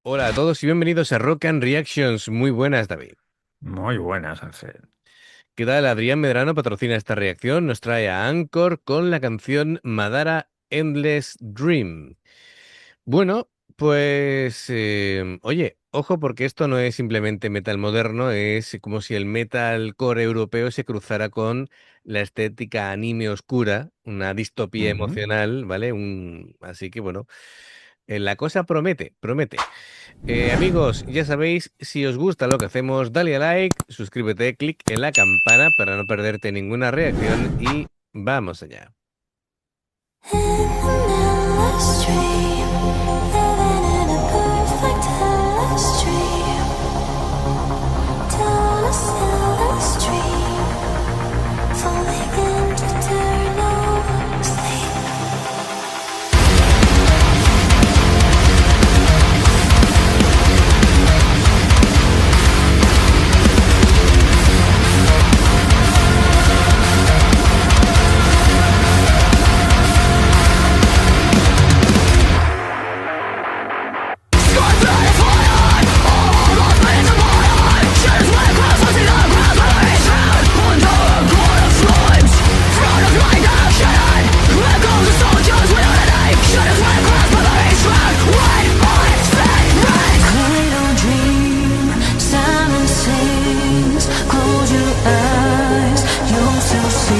Hola a todos y bienvenidos a Rock and Reactions. Muy buenas, David. Muy buenas, Ángel. ¿Qué tal? Adrián Medrano patrocina esta reacción. Nos trae a Anchor con la canción Madara Endless Dream. Bueno, pues, oye, ojo porque esto no es simplemente metal moderno, es como si el metalcore europeo se cruzara con la estética anime oscura, una distopía Ujú. emocional, ¿vale? Así que bueno, la cosa promete, promete. Amigos, ya sabéis, si os gusta lo que hacemos, dale a like, suscríbete, clic en la campana para no perderte ninguna reacción y vamos allá. Stream, living in a perfect endless dream. Down a endless dream, falling into eternal sleep. Cradle dream, silence sings. Close your eyes, you'll still see.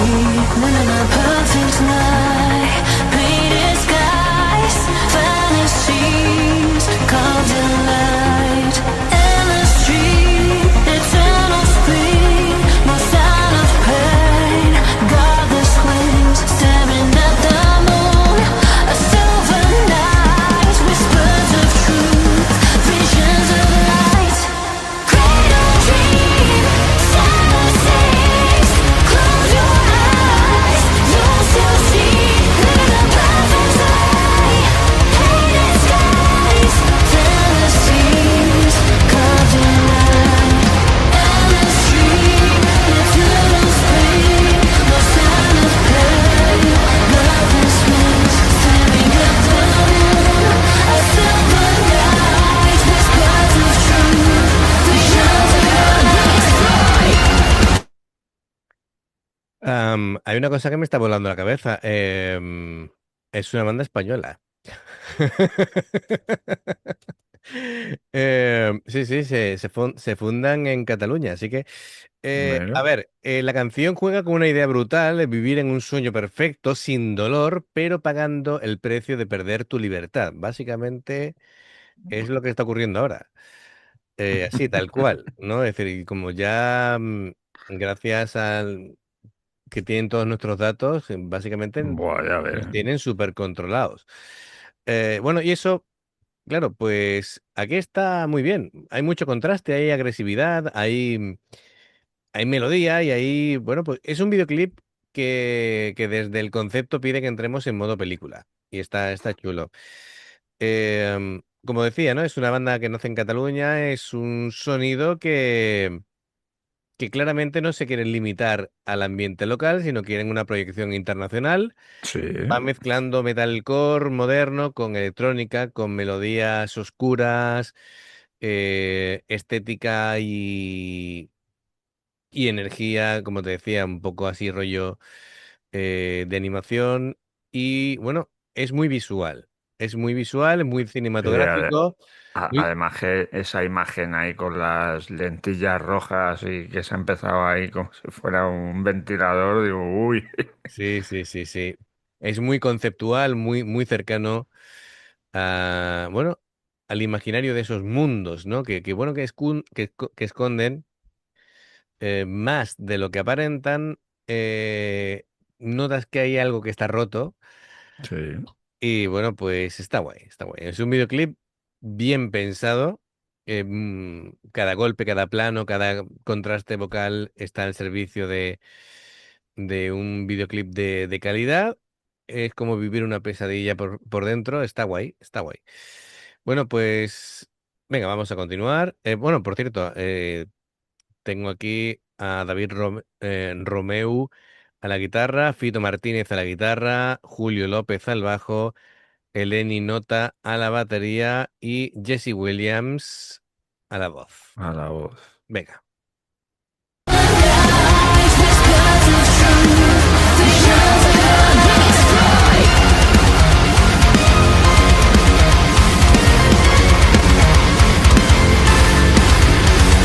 Living a perfect lie. Painted skies, fantasies, carved in light. Endless dream, eternal spring. No sign of pain. Godless wings, staring at the moon. A silver night, whispers of truth. Visions of light, cradle dream, silent sings. Close your eyes, you'll still see. Living a perfect lie. Painted skies, fantasies, carved in light. Endless dream, eternal spring. No sign of pain. Loveless wings, staring at the moon. A silver night, whispers of truth. Visions of light. Hay una cosa que me está volando la cabeza. Es una banda española. Sí, sí, se fundan en Cataluña, así que a Bueno, ver, la canción juega con una idea brutal de vivir en un sueño perfecto, sin dolor, pero pagando el precio de perder tu libertad. Básicamente es lo que está ocurriendo ahora. Así, tal cual, ¿no? Es decir, y como ya gracias al que tienen todos nuestros datos, básicamente voy a nos ver. tienen súper controlados. Bueno, y eso, claro, pues aquí está muy bien. Hay mucho contraste, hay agresividad, hay melodía y hay, bueno, pues es un videoclip que desde el concepto pide que entremos en modo película. Y está chulo. Como decía, ¿no? Es una banda que nace en Cataluña, es un sonido que claramente no se quieren limitar al ambiente local, sino quieren una proyección internacional. Sí, Va mezclando metalcore moderno con electrónica, con melodías oscuras, estética y energía, como te decía, un poco así rollo de animación. Y bueno, es muy visual, muy sí, cinematográfico. Muy... además que esa imagen ahí con las lentillas rojas y que se ha empezado ahí como si fuera un ventilador, digo, uy. Sí, sí, sí, sí. Es muy conceptual, muy cercano a, bueno, al imaginario de esos mundos, ¿no? Que bueno, que esconden más de lo que aparentan. Notas que hay algo que está roto. Sí, Y bueno, pues está guay, está guay. Es un videoclip bien pensado. Cada golpe, cada plano, cada contraste vocal está al servicio de un videoclip de calidad. Es como vivir una pesadilla por dentro. Está guay, está guay. Bueno, pues venga, vamos a continuar. Bueno, por cierto, tengo aquí a David Romeu a la guitarra, Fito Martínez a la guitarra, Julio López al bajo. Eleni Nota a la batería y Jesse Williams a la voz. A la voz. Venga.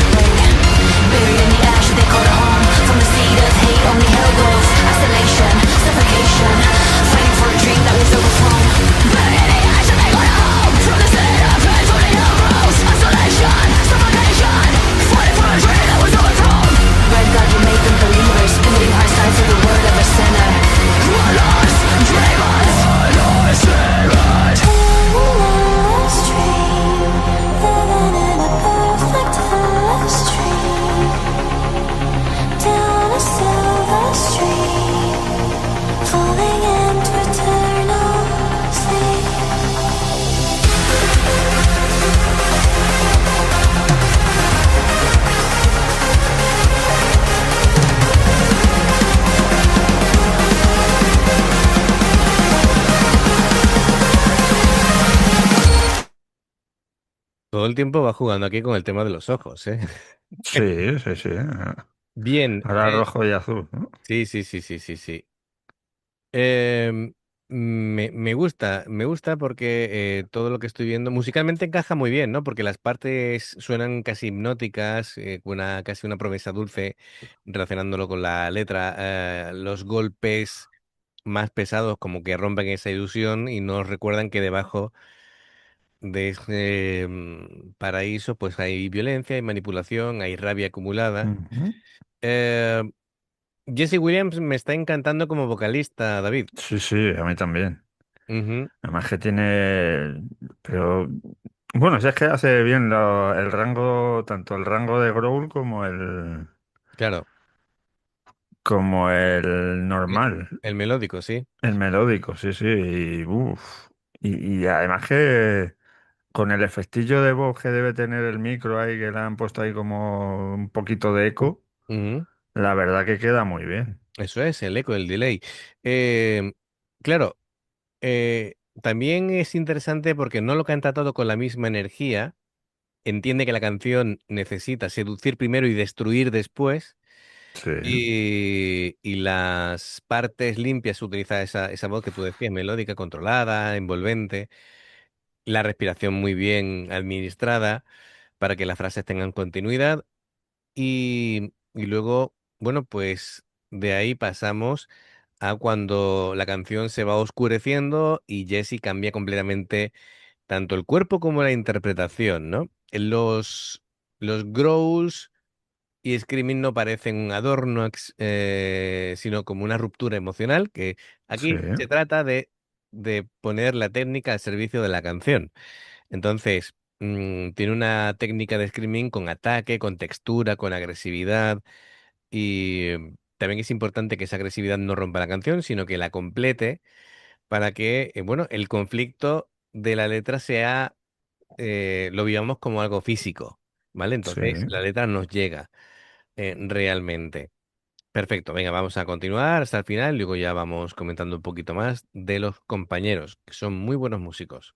Buried in the ash, they call it home. From the seed of hate, only hell goes. Isolation, suffocation, fighting for a dream that was overthrown. Buried in the ash, they call it home. From the seed of hate, only hell goes. Isolation, suffocation, fighting for a dream that was overthrown. Red God, you made them believers, building our sides of the word of a sinner. Lost dreamers, lost dreamers. Living in a perfect stream, down a silver stream, falling into eternal sleep. Todo el tiempo va jugando aquí con el tema de los ojos, ¿eh? Sí, sí, sí. Bien. Ahora rojo y azul, ¿no? Sí, sí, sí, sí, sí, sí. Em, me gusta porque todo lo que estoy viendo musicalmente encaja muy bien, ¿no? Porque las partes suenan casi hipnóticas, casi una promesa dulce, relacionándolo con la letra. Los golpes más pesados como que rompen esa ilusión y nos recuerdan que debajo de ese paraíso pues hay violencia, hay manipulación, hay rabia acumulada. Ujú. Eh, Jesse Williams me está encantando como vocalista, David. Sí, sí, a mí también. Ujú, Además que tiene... Pero... Bueno, si es que hace bien el rango, tanto el rango de growl claro, como el e- normal, el melódico, sí. el melódico, sí, sí. Y, uf. Y además que con el efectillo de voz que debe tener el micro ahí, que le han puesto ahí como un poquito de eco, Ujú, la verdad que queda muy bien. eso es, el eco, el delay. Eh, claro, también es interesante porque no lo canta todo con la misma energía. Entiende que la canción necesita seducir primero y destruir después. Sí, Y las partes limpias utiliza esa voz que tú decías, melódica, controlada, envolvente. La respiración muy bien administrada para que las frases tengan continuidad. Y luego, bueno, pues de ahí pasamos a cuando la canción se va oscureciendo y Jesse cambia completamente tanto el cuerpo como la interpretación, ¿no? Los growls y Screaming no parecen un adorno, sino como una ruptura emocional, que sí, aquí se trata de poner la técnica al servicio de la canción. Entonces, tiene una técnica de Screaming con ataque, con textura, con agresividad, y también es importante que esa agresividad no rompa la canción, sino que la complete para que, bueno, el conflicto de la letra lo vivamos como algo físico, ¿vale? sí. Entonces, la letra nos llega realmente. Perfecto, venga, vamos a continuar hasta el final, luego ya vamos comentando un poquito más de los compañeros, que son muy buenos músicos.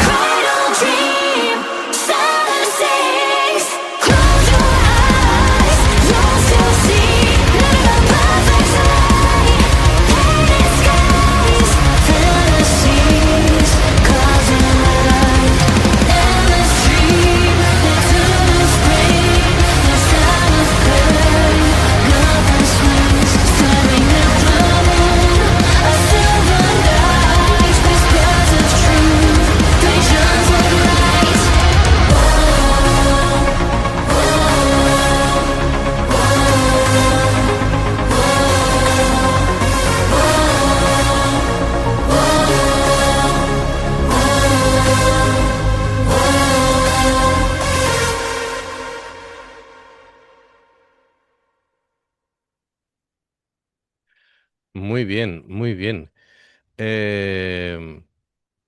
Final dream, silent sings. Close your eyes, lost to see. Living a perfect Muy bien, muy bien. Eh,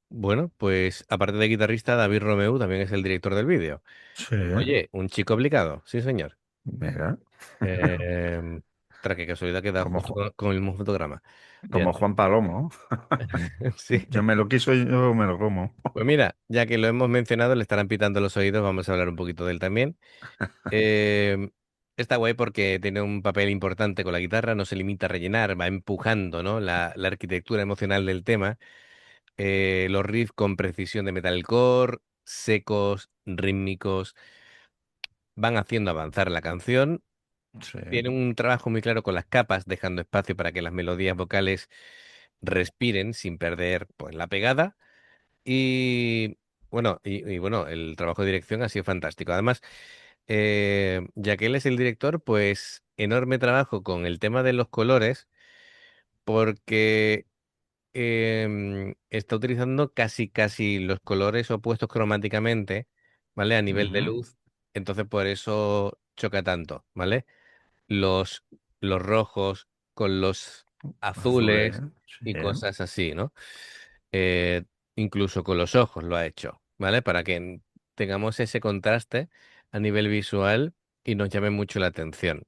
bueno, pues aparte de guitarrista, David Romeu también es el director del vídeo. Sí, Oye, un chico obligado, sí, señor. mira. Eh, Tras qué casualidad queda Como, justo con el mismo fotograma. como Fíjate. Juan Palomo. Sí. Yo me lo quiso y yo me lo como. Pues mira, ya que lo hemos mencionado, le estarán pitando los oídos, vamos a hablar un poquito de él también. Eh, Está guay porque tiene un papel importante con la guitarra, no se limita a rellenar, va empujando, ¿no? La arquitectura emocional del tema. Los riffs con precisión de metalcore, secos, rítmicos, van haciendo avanzar la canción. Sí. Tiene un trabajo muy claro con las capas, dejando espacio para que las melodías vocales respiren sin perder pues, la pegada. Y bueno, el trabajo de dirección ha sido fantástico. Además, ya que él es el director, pues enorme trabajo con el tema de los colores, porque está utilizando casi los colores opuestos cromáticamente, ¿vale? A nivel de Ujú. luz. Entonces, por eso choca tanto, ¿vale? Los, los rojos con los azules Azules, sí. y cosas así, ¿no? Eh, Incluso con los ojos lo ha hecho, ¿vale? Para que tengamos ese contraste a nivel visual y nos llame mucho la atención.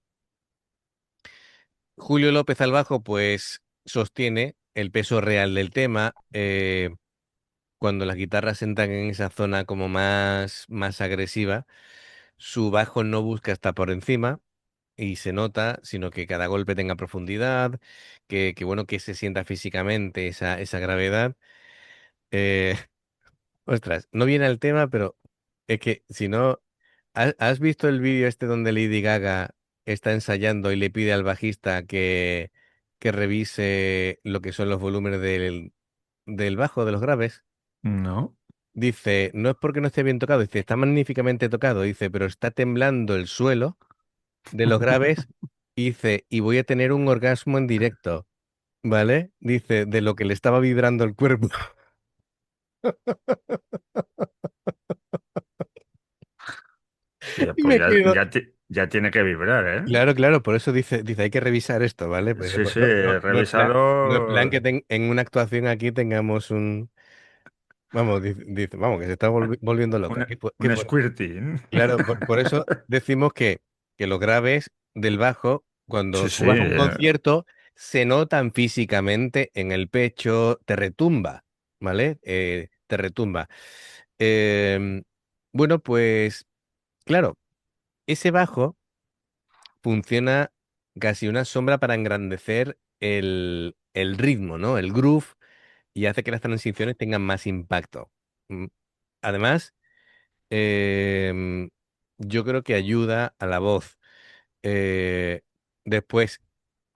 Julio López al bajo, pues sostiene el peso real del tema. Cuando las guitarras entran en esa zona como más agresiva, su bajo no busca estar por encima y se nota, sino que cada golpe tenga profundidad, que bueno, que se sienta físicamente esa gravedad. Eh, Ostras, no viene al tema, pero es que si no, ¿has visto el vídeo este donde Lady Gaga está ensayando y le pide al bajista que revise lo que son los volúmenes del bajo, de los graves? No. Dice, no es porque no esté bien tocado, dice, está magníficamente tocado, dice, pero está temblando el suelo de los graves, dice, y voy a tener un orgasmo en directo, ¿vale? Dice, de lo que le estaba vibrando el cuerpo. Ya, Y pues me ya, quedo, ya tiene que vibrar, ¿eh? claro, claro, por eso dice, hay que revisar esto, ¿vale? Pues, Sí, pues, sí, no es plan, no es plan revísalo. que en una actuación aquí tengamos vamos, vamos, que se está volviendo loca. Qué Un fuerte. squirting. Claro, por eso decimos que los graves del bajo, cuando Sí, tú sí, vas a un concierto, se notan físicamente en el pecho, te retumba, ¿vale? Te retumba. Em, bueno, pues, claro, ese bajo funciona casi una sombra para engrandecer el ritmo, ¿no? El groove y hace que las transiciones tengan más impacto. Mm, Además, em, yo creo que ayuda a la voz. Eh, Después,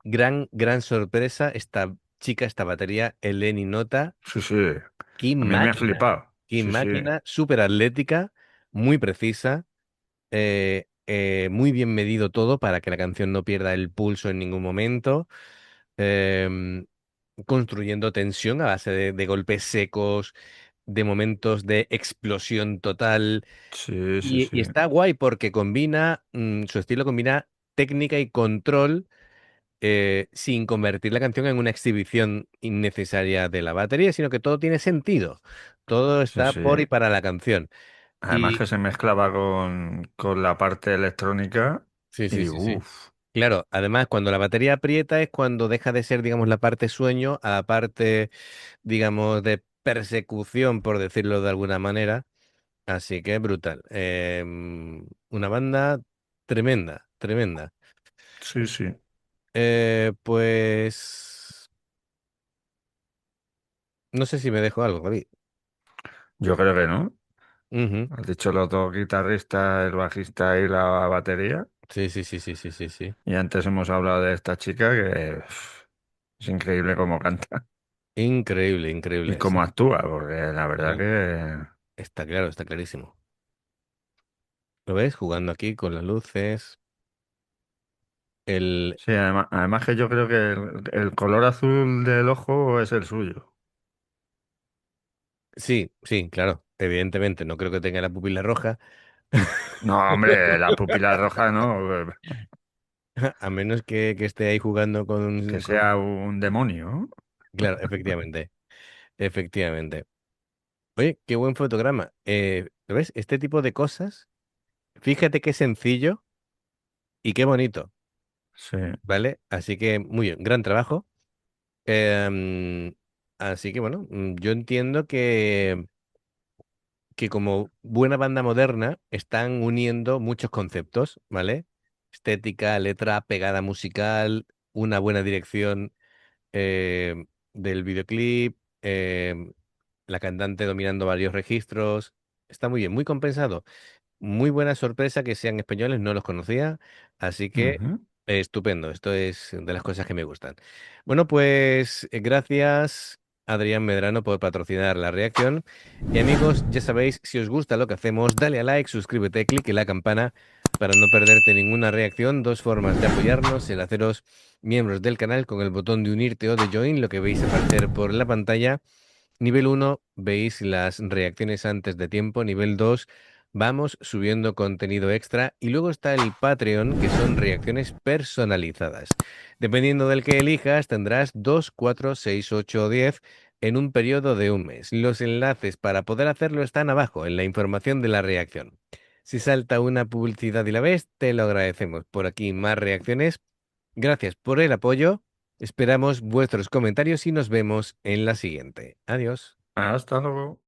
gran sorpresa, esta chica, esta batería, Eleni Nota, sí, sí. qué A mí me ha máquina, flipado. qué Sí, sí, máquina, súper atlética, muy precisa, muy bien medido todo para que la canción no pierda el pulso en ningún momento, em, construyendo tensión a base de golpes secos, de momentos de explosión total. sí, sí, Y sí. está guay porque combina, su estilo combina técnica y control sin convertir la canción en una exhibición innecesaria de la batería, sino que todo tiene sentido. Todo Sí, está sí. por y para la canción. Además Y que se mezclaba con la parte electrónica sí, sí, y sí, sí. uff. Claro, además, cuando la batería aprieta es cuando deja de ser, digamos, la parte sueño a la parte, digamos, de persecución, por decirlo de alguna manera. Así que brutal. Una banda tremenda, tremenda. Sí, sí. Pues no sé si me dejo algo, David. Yo creo que no. Ujú. Has dicho los dos guitarristas, el bajista y la batería. Sí, sí, sí, sí, sí, sí, sí. Y antes hemos hablado de esta chica que es increíble cómo canta Increíble, y increíble. cómo Sí. actúa, porque la verdad No, que está claro, está clarísimo. ¿Lo ves? Jugando aquí con las luces. El... sí, además que yo creo que el color azul del ojo es el suyo. Sí, sí, claro. Evidentemente, no creo que tenga la pupila roja. No, hombre, la pupila roja no. A menos que esté ahí jugando Que con... sea un demonio. Claro, efectivamente. Efectivamente. Oye, qué buen fotograma. ¿Ves? Este tipo de cosas, fíjate qué sencillo y qué bonito, Sí. ¿vale? Así que, muy bien, gran trabajo. Em, Así que, bueno, yo entiendo que como buena banda moderna están uniendo muchos conceptos, ¿vale? Estética, letra, pegada musical, una buena dirección del videoclip, la cantante dominando varios registros. Está muy bien, muy compensado. Muy buena sorpresa que sean españoles, no los conocía, así que Ujú. estupendo, esto es de las cosas que me gustan. Bueno, pues gracias Adrián Medrano por patrocinar la reacción. Y amigos, ya sabéis, si os gusta lo que hacemos, dale a like, suscríbete, clique en la campana para no perderte ninguna reacción. Dos formas de apoyarnos, el haceros miembros del canal con el botón de unirte o de join, lo que veis aparecer por la pantalla. Nivel uno veis las reacciones antes de tiempo. Nivel 2 vamos subiendo contenido extra. Y luego está el Patreon, que son reacciones personalizadas. Dependiendo del que elijas, tendrás 2, 4, 6, 8 o 10 en un periodo de un mes. Los enlaces para poder hacerlo están abajo, en la información de la reacción. Si salta una publicidad y la ves, te lo agradecemos. Por aquí más reacciones. Gracias por el apoyo. Esperamos vuestros comentarios y nos vemos en la siguiente. Adiós. Hasta luego.